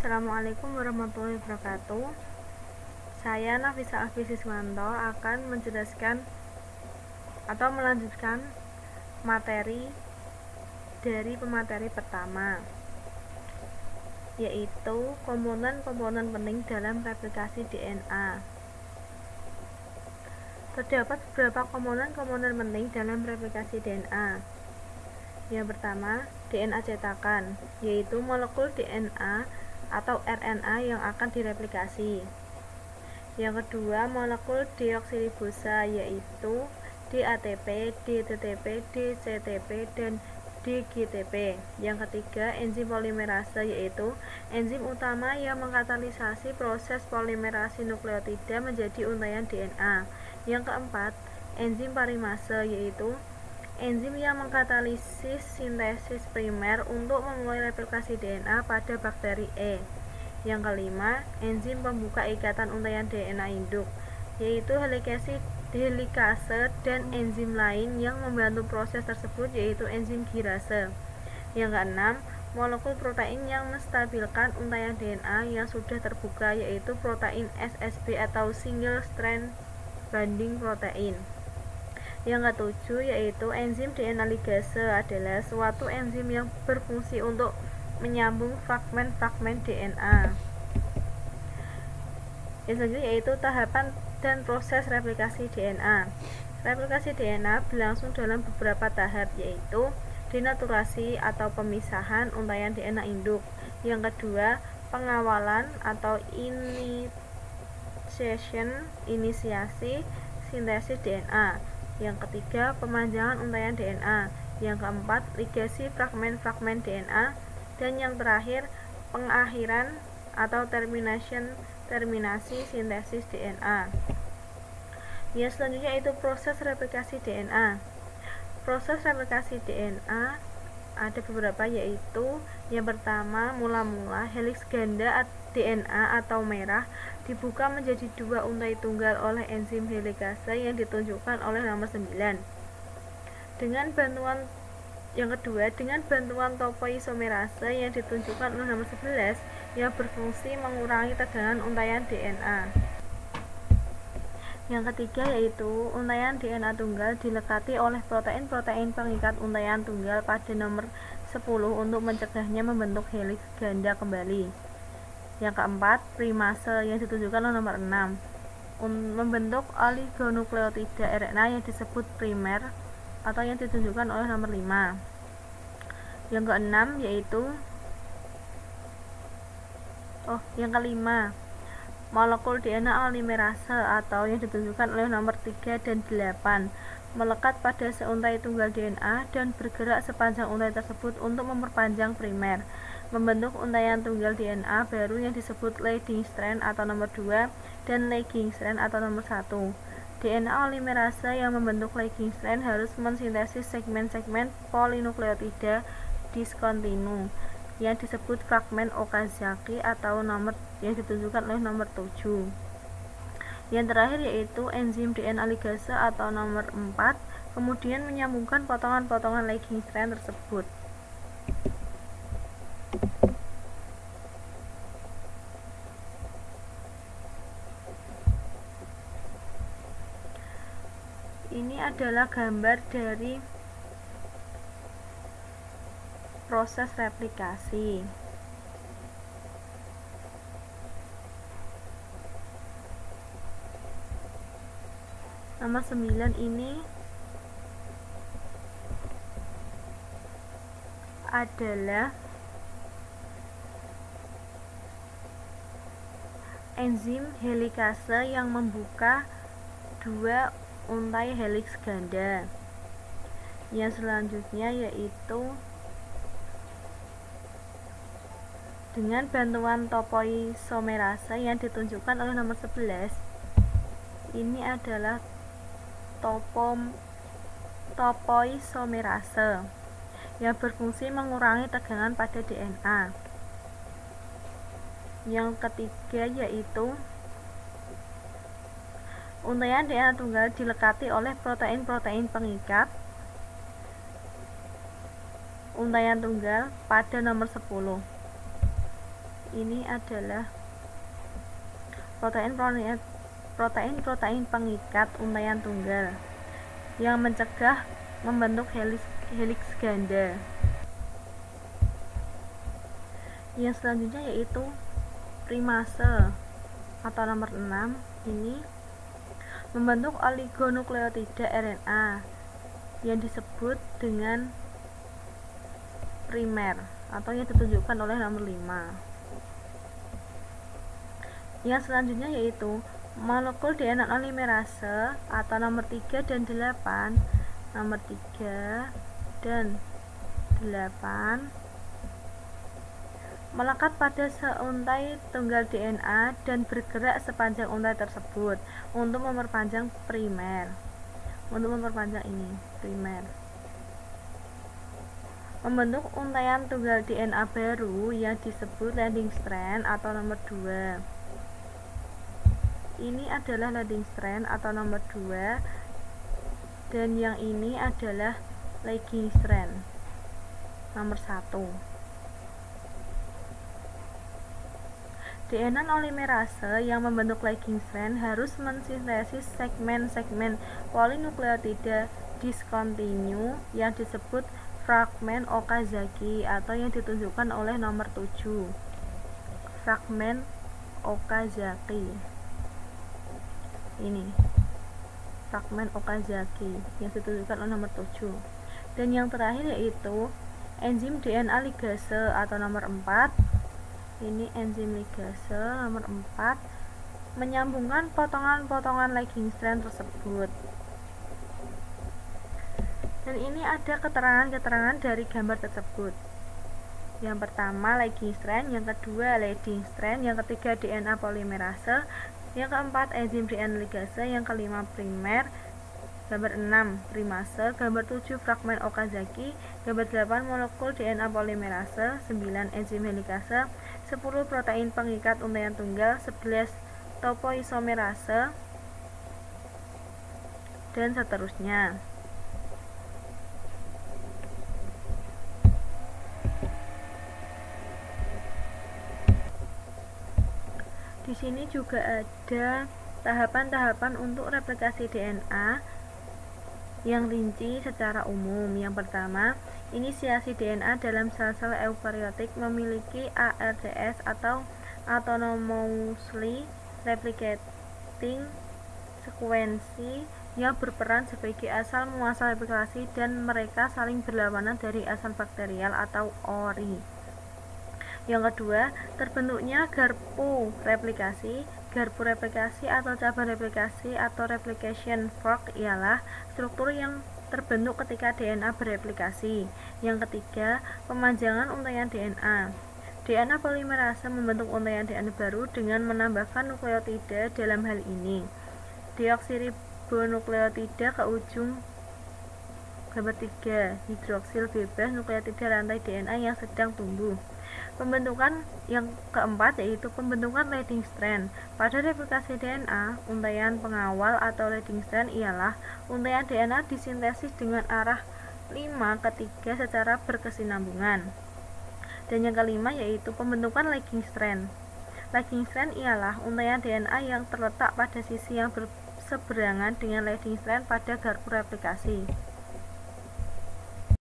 Assalamualaikum warahmatullahi wabarakatuh. Saya Nafisa Alfi Siswanto akan menjelaskan atau melanjutkan materi dari pemateri pertama, yaitu komponen-komponen penting dalam replikasi DNA. Terdapat beberapa komponen-komponen penting dalam replikasi DNA. Yang pertama, DNA cetakan, yaitu molekul DNA atau RNA yang akan direplikasi. Yang kedua, molekul deoksiribosa, yaitu DATP, DTTP, DCTP, dan DGTP. Yang ketiga, enzim polimerase, yaitu enzim utama yang mengkatalisasi proses polimerasi nukleotida menjadi untaian DNA. Yang keempat, enzim parimase, yaitu enzim yang mengkatalisis sintesis primer untuk memulai replikasi DNA pada bakteri E. Yang kelima, enzim pembuka ikatan untaian DNA induk, yaitu helikase dan enzim lain yang membantu proses tersebut, yaitu enzim girase. Yang keenam, molekul protein yang menstabilkan untaian DNA yang sudah terbuka, yaitu protein SSB atau single strand binding protein. Yang ketujuh, yaitu enzim DNA ligase adalah suatu enzim yang berfungsi untuk menyambung fragmen-fragmen DNA. Yang selanjutnya yaitu tahapan dan proses replikasi DNA. Replikasi DNA berlangsung dalam beberapa tahap, yaitu denaturasi atau pemisahan untaian DNA induk. Yang kedua, pengawalan atau inisiasi sintesis DNA. Yang ketiga, pemanjangan untaian DNA. Yang keempat, ligasi fragmen-fragmen DNA. Dan yang terakhir, pengakhiran atau terminasi sintesis DNA. Yang selanjutnya itu proses replikasi DNA. Proses replikasi DNA ada beberapa, yaitu yang pertama, mula-mula heliks ganda DNA atau merah dibuka menjadi dua untai tunggal oleh enzim helikase yang ditunjukkan oleh nomor 9. Yang kedua, dengan bantuan topoisomerase yang ditunjukkan oleh nomor 11 yang berfungsi mengurangi tegangan untaian DNA. Yang ketiga yaitu untaian DNA tunggal dilekati oleh protein-protein pengikat untaian tunggal pada nomor 10 untuk mencegahnya membentuk heliks ganda kembali. Yang keempat, primase yang ditunjukkan oleh nomor 6 membentuk oligonukleotida RNA yang disebut primer atau yang ditunjukkan oleh nomor 5. Yang keenam yaitu yang kelima, molekul DNA polimerase atau yang ditunjukkan oleh nomor 3 dan 8 melekat pada seuntai tunggal DNA dan bergerak sepanjang untai tersebut untuk memperpanjang primer, membentuk untaian tunggal DNA baru yang disebut leading strand atau nomor 2 dan lagging strand atau nomor 1. DNA polimerase yang membentuk lagging strand harus mensintesis segmen-segmen polinukleotida diskontinu yang disebut fragmen Okazaki atau nomor yang ditunjukkan oleh nomor 7. Yang terakhir yaitu enzim DNA ligase atau nomor 4 kemudian menyambungkan potongan-potongan lagging strand tersebut. Ini adalah gambar dari proses replikasi. Nomor 9 ini adalah enzim helikase yang membuka dua untai heliks ganda. Yang selanjutnya yaitu dengan bantuan topoisomerase yang ditunjukkan oleh nomor 11. Ini adalah topoisomerase yang berfungsi mengurangi tegangan pada DNA. Yang ketiga yaitu untaian DNA tunggal dilekati oleh protein-protein pengikat untaian tunggal pada nomor 10. ini adalah protein pengikat untaian tunggal yang mencegah membentuk heliks ganda. Yang selanjutnya yaitu primase atau nomor 6, ini membentuk oligonukleotida RNA yang disebut dengan primer atau yang ditunjukkan oleh nomor 5. Yang selanjutnya yaitu molekul DNA polimerase atau nomor 3 dan 8. Nomor 3 dan 8 melekat pada seuntai tunggal DNA dan bergerak sepanjang untai tersebut untuk memperpanjang primer. Membentuk untaian tunggal DNA baru yang disebut leading strand atau nomor 2. Ini adalah leading strand atau nomor 2 dan yang ini adalah lagging strand nomor 1. DNA polimerase yang membentuk lagging strand harus mensintesis segmen-segmen polinukleotida diskontinu yang disebut fragmen Okazaki atau yang ditunjukkan oleh nomor 7. Fragmen Okazaki. Ini fragmen Okazaki yang ditunjukkan oleh nomor 7. Dan yang terakhir yaitu enzim DNA ligase atau nomor 4. Ini enzim ligase nomor 4 menyambungkan potongan-potongan lagging strand tersebut. Dan ini ada keterangan-keterangan dari gambar tersebut. Yang pertama lagging strand, yang kedua leading strand, yang ketiga DNA polimerase, yang keempat enzim DNA ligase, yang kelima primer, gambar 6 primase, gambar 7 fragmen Okazaki, gambar 8 molekul DNA polimerase, 9 enzim helikase, 10 protein pengikat untaian tunggal, 11 topoisomerase, dan seterusnya. Di sini juga ada tahapan-tahapan untuk replikasi DNA yang rinci secara umum. Yang pertama, inisiasi DNA dalam sel-sel eukariotik memiliki ARDS atau autonomously replicating sekuensi yang berperan sebagai asal muasal replikasi dan mereka saling berlawanan dari asal bakterial atau ORI. Yang kedua, terbentuknya garpu replikasi. Garpu replikasi atau cabang replikasi atau replication fork ialah struktur yang terbentuk ketika DNA bereplikasi. Yang ketiga, pemanjangan untaian DNA. DNA polimerase membentuk untaian DNA baru dengan menambahkan nukleotida, dalam hal ini deoksiribonukleotida ke ujung gambar 3, hidroksil bebas nukleotida rantai DNA yang sedang tumbuh. Pembentukan yang keempat yaitu pembentukan leading strand. Pada replikasi DNA, untaian pengawal atau leading strand ialah untaian DNA disintesis dengan arah 5 ke 3 secara berkesinambungan. Dan yang kelima yaitu pembentukan lagging strand. Lagging strand ialah untaian DNA yang terletak pada sisi yang berseberangan dengan leading strand pada garpu replikasi.